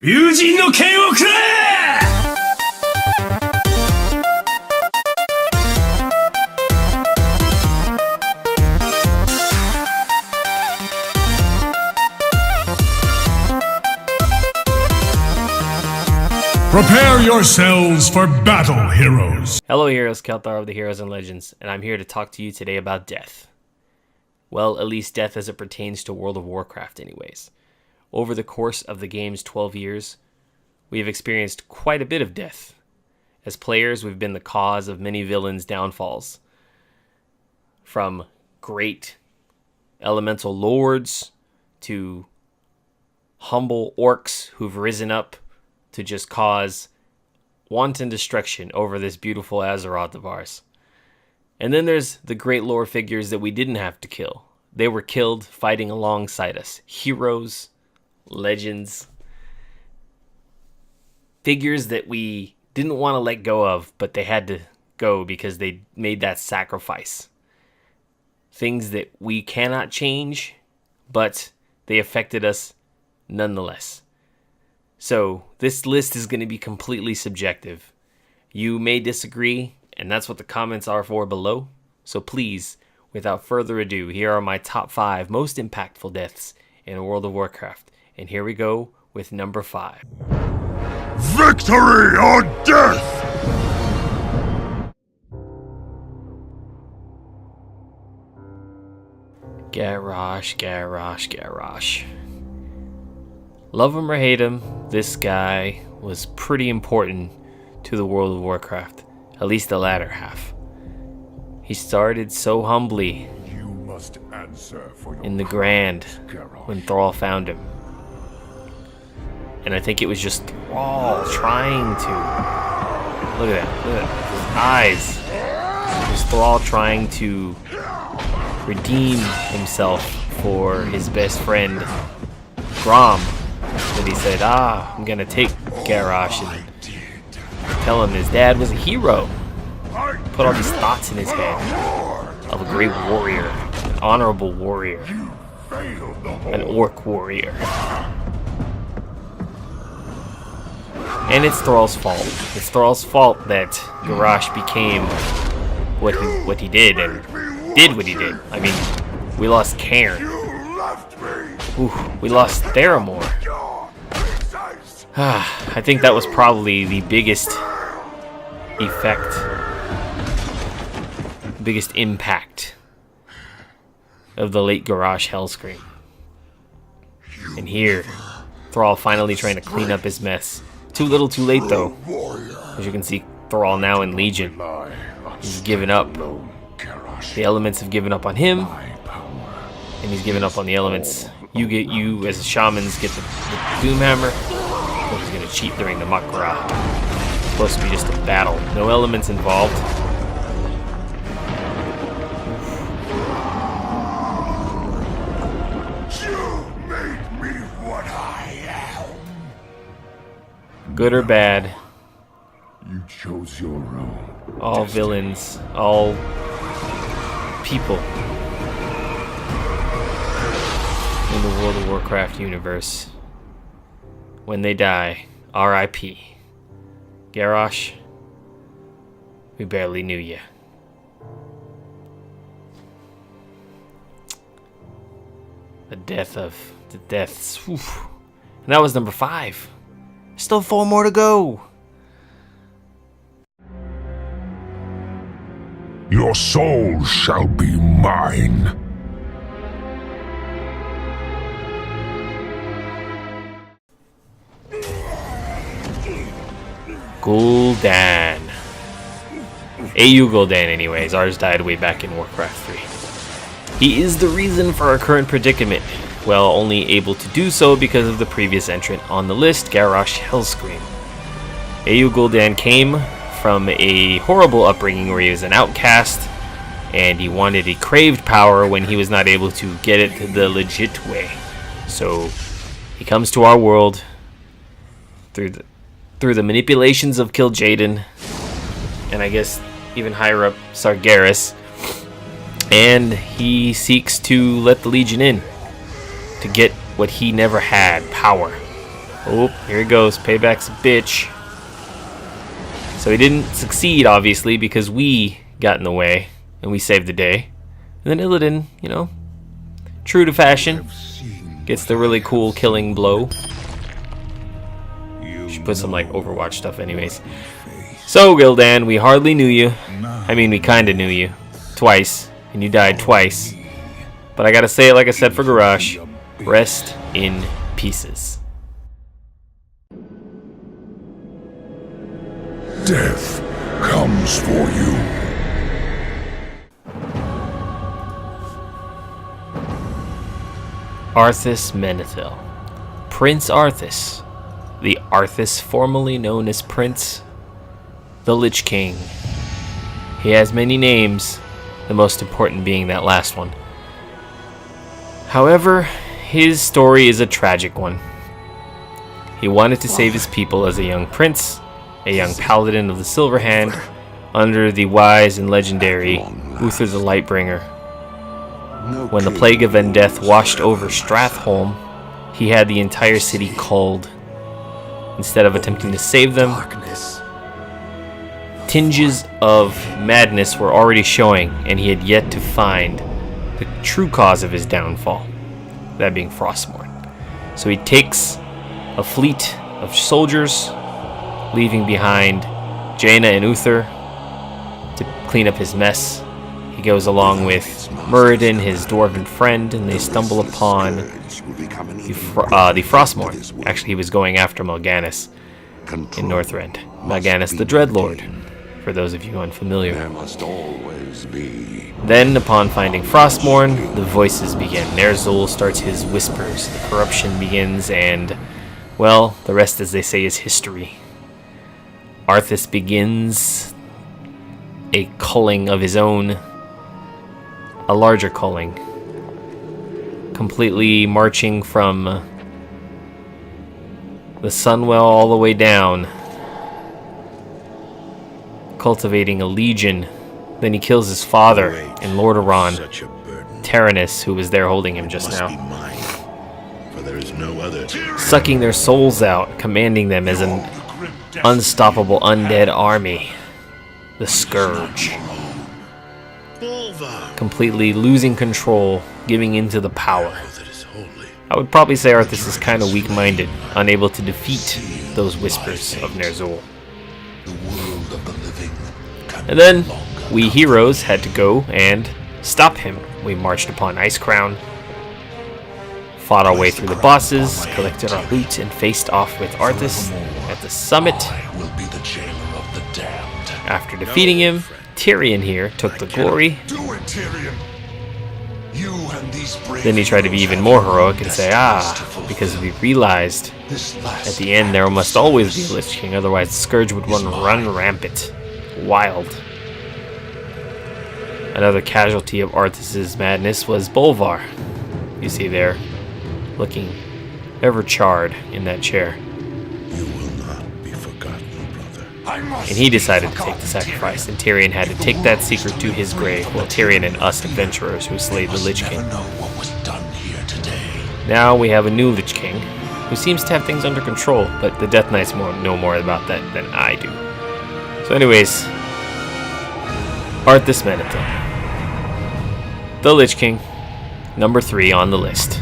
友人の剣をくれ。 Prepare yourselves for battle, heroes. Hello heroes, Kelthar of the Heroes and Legends, and I'm here to talk to you today about death. Well, at least death as it pertains to World of Warcraft anyways. Over the course of the game's 12 years, we have experienced quite a bit of death. As players, we've been the cause of many villains' downfalls. From great elemental lords to humble orcs who've risen up to just cause wanton destruction over this beautiful Azeroth of ours. And then there's the great lore figures that we didn't have to kill. They were killed fighting alongside us. Heroes, legends, figures that we didn't want to let go of, but they had to go because they made that sacrifice. Things that we cannot change, but they affected us nonetheless. So this list is going to be completely subjective. You may disagree, and that's what the comments are for below. So please, without further ado, here are my top 5 most impactful deaths in World of Warcraft. And here we go with number 5. Victory or death! Garrosh. Love him or hate him, this guy was pretty important to the World of Warcraft, at least the latter half. He started so humbly You must answer for your in the Grand when Thrall found him. And I think it was just Thrall trying to... Look at that. His eyes. It was Thrall trying to redeem himself for his best friend, Grom. That he said, I'm gonna take Garrosh and tell him his dad was a hero. Put all these thoughts in his head of a great warrior, an honorable warrior, an orc warrior. And it's Thrall's fault. It's Thrall's fault that Garrosh became what he did and did what he did. I mean, we lost Cairn. Ooh, we lost Theramore. I think that was probably the biggest effect, biggest impact of the late Garrosh Hellscream. And here, Thrall finally trying to clean up his mess. Too little, too late though. As you can see, Thrall now in Legion. He's given up. The elements have given up on him, and he's given up on the elements. You as shamans get the Doomhammer. Or he's gonna cheat during the Mak'gra. It's supposed to be just a battle. No elements involved. You made me what I am. Good or bad, You chose your own. all villains, all people in the World of Warcraft universe, when they die, R.I.P. Garrosh, we barely knew you. The deaths. Oof. And that was number 5. Still 4 more to go. Your soul shall be mine. Gul'dan. AU Gul'dan anyways, ours died way back in Warcraft 3. He is the reason for our current predicament, well, only able to do so because of the previous entrant on the list, Garrosh Hellscream. AU Gul'dan came from a horrible upbringing where he was an outcast, and he craved power when he was not able to get it the legit way. So, he comes to our world through the manipulations of Kil'jaeden, and I guess even higher up Sargeras, and he seeks to let the Legion in to get what he never had, power. Oh, here he goes. Payback's a bitch. So he didn't succeed, obviously, because we got in the way and we saved the day. And then Illidan, you know, true to fashion, gets the really cool killing blow. Should put some like Overwatch stuff anyways. So Gildan, we hardly knew you. I mean, we kinda knew you. Twice. And you died twice. But I gotta say it like I said for Garrosh. Rest in pieces. Death comes for you. Arthas Menethil. Prince Arthas. The Arthas formerly known as Prince, the Lich King. He has many names, the most important being that last one. However, his story is a tragic one. He wanted to save his people as a young prince, a young paladin of the Silver Hand, under the wise and legendary Uther the Lightbringer. When the plague of Vendeth washed over Strathholm, he had the entire city culled. Instead of attempting to save them, tinges of madness were already showing, and he had yet to find the true cause of his downfall, that being Frostmourne. So he takes a fleet of soldiers, leaving behind Jaina and Uther to clean up his mess. He goes along with Muradin, his dwarven friend, and they stumble upon the Frostmourne. Actually, he was going after Mal'Ganis in Northrend. Mal'Ganis the Dreadlord, for those of you unfamiliar. Then, upon finding Frostmourne, the voices begin. Ner'zhul starts his whispers, the corruption begins, and, well, the rest, as they say, is history. Arthas begins a culling of his own, a larger culling, completely marching from the Sunwell all the way down, cultivating a legion. Then he kills his father in Lordaeron, Taranis, who was there holding him just now, sucking their souls out, commanding them as an unstoppable undead army, the Scourge. Completely losing control, giving into the power. I would probably say Arthas is kind of weak-minded, unable to defeat those whispers of Ner'zhul. And then, we heroes had to go and stop him. We marched upon Icecrown, fought our way through the bosses, collected our loot, and faced off with Arthas at the summit. After defeating him, Tyrion here took the glory. Then he tried to be even more heroic and say, because we realized at the end there must always be a Lich King, otherwise the Scourge would run rampant, wild. Another casualty of Arthas' madness was Bolvar. You see there, looking ever charred in that chair. You will not be forgotten, brother. And he decided to take the sacrifice, and Tyrion had to take that secret to his grave, while Tyrion and us adventurers who slayed the Lich King. Now we have a new Lich King, who seems to have things under control, but the Death Knights know more about that than I do. So anyways, Arthas Menethil, the Lich King, number 3 on the list.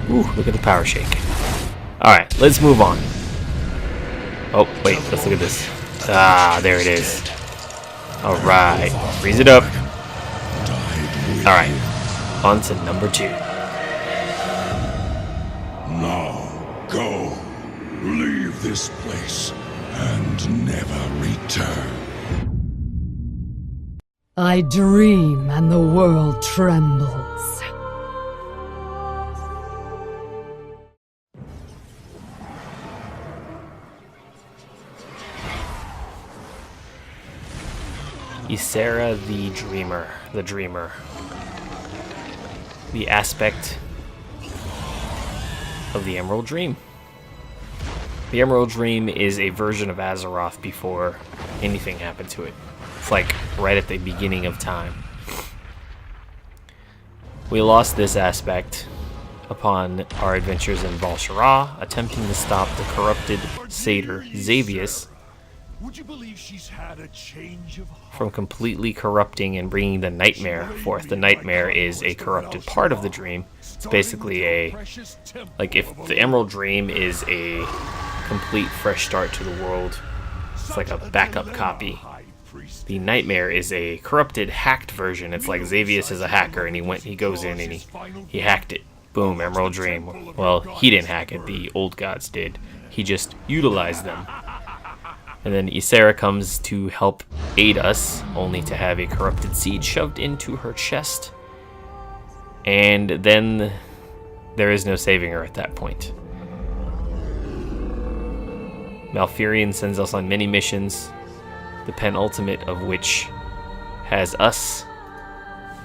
Ooh, look at the power shake. Alright, let's move on. Oh, wait, let's look at this. There it is. Alright, freeze it up. Alright, on to number 2. Now, go. Leave this place and never return. I dream and the world trembles. Ysera the Dreamer. The aspect of the Emerald Dream. The Emerald Dream is a version of Azeroth before anything happened to it. It's like right at the beginning of time. We lost this aspect upon our adventures in Val'Sharah, attempting to stop the corrupted satyr Xavius Would you believe she's had a change of heart? from completely corrupting and bringing the nightmare forth. The nightmare is a corrupted part of the dream. It's basically like if the Emerald Dream is a complete fresh start to the world, it's like a backup copy. The nightmare is a corrupted, hacked version. It's like Xavius is a hacker, and he goes in and he hacked it. Boom, Emerald Dream. Well, he didn't hack it. The old gods did. He just utilized them. And then Ysera comes to help aid us, only to have a corrupted seed shoved into her chest. And then there is no saving her at that point. Malfurion sends us on many missions, the penultimate of which has us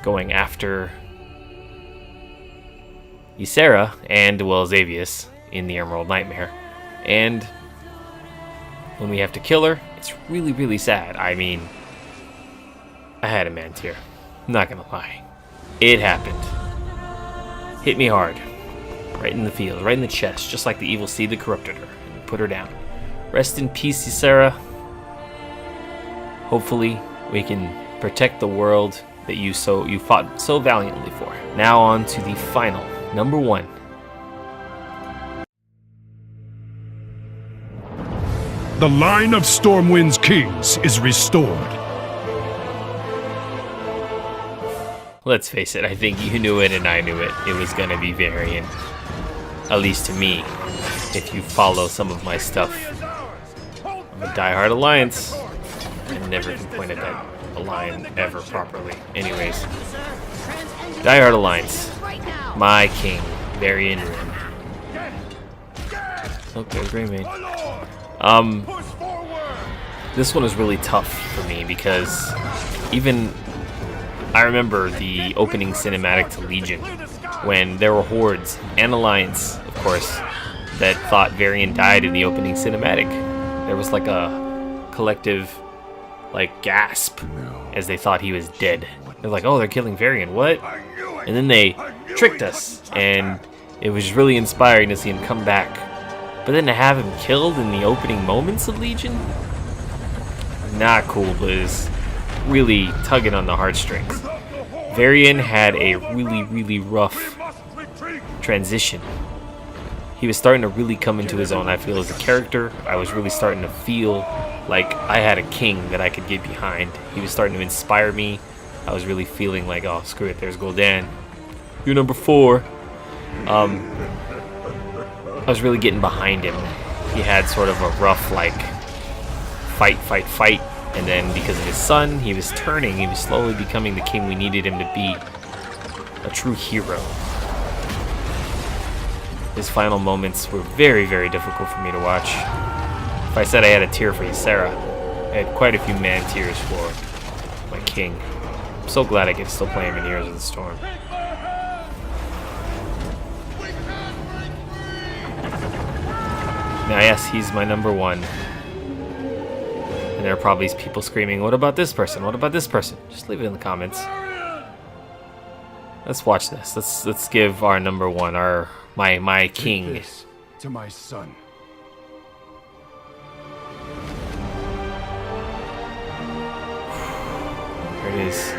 going after Ysera and, well, Xavius in the Emerald Nightmare. And when we have to kill her, it's really, really sad. I mean, I had a man tear. I'm not gonna lie. It happened. Hit me hard. Right in the field, right in the chest, just like the evil seed that corrupted her and put her down. Rest in peace, Ysera. Hopefully, we can protect the world that you fought so valiantly for. Now on to the final, number 1. The line of Stormwind's kings is restored. Let's face it, I think you knew it and I knew it. It was gonna be Varian. At least to me, if you follow some of my stuff. I'm a diehard Alliance. I never can point at that Alliance ever properly. Anyways. Diehard Alliance. My king, Varian Rin. Okay, Greymane. This one was really tough for me because even I remember the opening cinematic to Legion when there were hordes and Alliance, of course, that thought Varian died in the opening cinematic. There was like a collective gasp as they thought he was dead. They're like, oh, they're killing Varian, what? And then they tricked us, and it was really inspiring to see him come back. But then to have him killed in the opening moments of Legion, not cool, but is really tugging on the heartstrings. Varian had a really, really rough transition. He was starting to really come into his own, I feel, as a character. I was really starting to feel like I had a king that I could get behind. He was starting to inspire me. I was really feeling like, oh, screw it, there's Gul'dan. You're number 4. I was really getting behind him. He had sort of a rough, fight, and then because of his son, he was turning. He was slowly becoming the king we needed him to be. A true hero. His final moments were very, very difficult for me to watch. If I said I had a tear for Ysera, I had quite a few man tears for my king. I'm so glad I get to still play him in Heroes of the Storm. Now, yes, he's my number 1. And there are probably people screaming, what about this person? What about this person? Just leave it in the comments. Let's watch this. Let's give our number 1, my king. Take this to my son. There it is. It's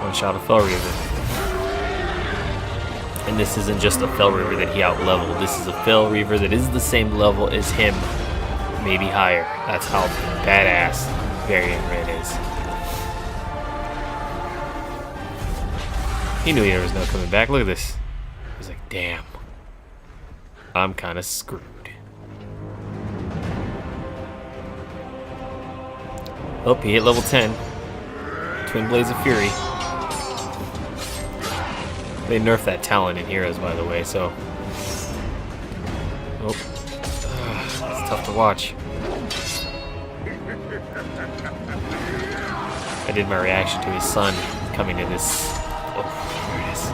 one shot of Fel Reaver. And this isn't just a Fel Reaver that he out-leveled. This is a Fel Reaver that is the same level as him. Maybe higher. That's how badass Varian Rin is. He knew there was no coming back. Look at this. He was like, damn. I'm kind of screwed. Oh, he hit level 10. Twin Blades of Fury. They nerfed that talent in Heroes, by the way, so... Oh. It's tough to watch. I did my reaction to his son coming to this... Oh, there it is.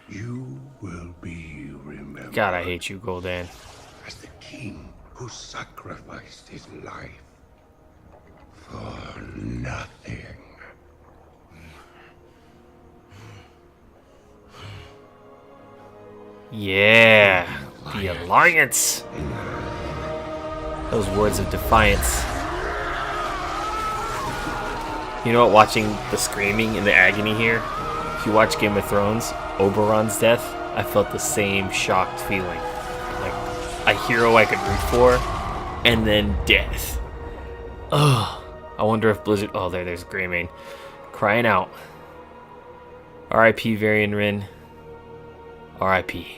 You will be remembered God, I hate you, Gul'dan. as the king who sacrificed his life for nothing. Yeah, the Alliance. Those words of defiance. You know what, watching the screaming and the agony here, if you watch Game of Thrones, Oberon's death, I felt the same shocked feeling. Like a hero I could root for, and then death. Ugh. I wonder if Blizzard... Oh, there's Greymane. Crying out. R.I.P. Varian Wrynn. R.I.P.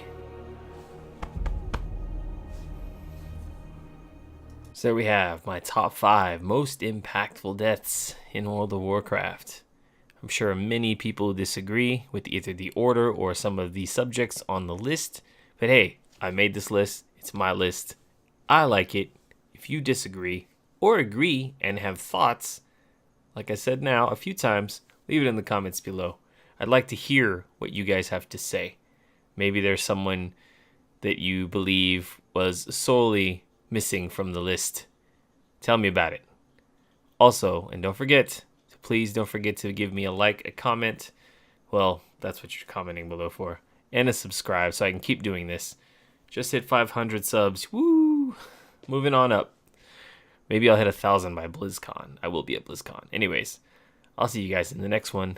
So there we have my top 5 most impactful deaths in World of Warcraft. I'm sure many people disagree with either the order or some of the subjects on the list. But hey, I made this list. It's my list. I like it. If you disagree or agree and have thoughts, like I said now a few times, leave it in the comments below. I'd like to hear what you guys have to say. Maybe there's someone that you believe was solely missing from the list. Tell me about it. Also, and please don't forget to give me a like, a comment. Well, that's what you're commenting below for. And a subscribe so I can keep doing this. Just hit 500 subs. Woo! Moving on up. Maybe I'll hit 1,000 by BlizzCon. I will be at BlizzCon. Anyways, I'll see you guys in the next one.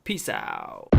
Peace out.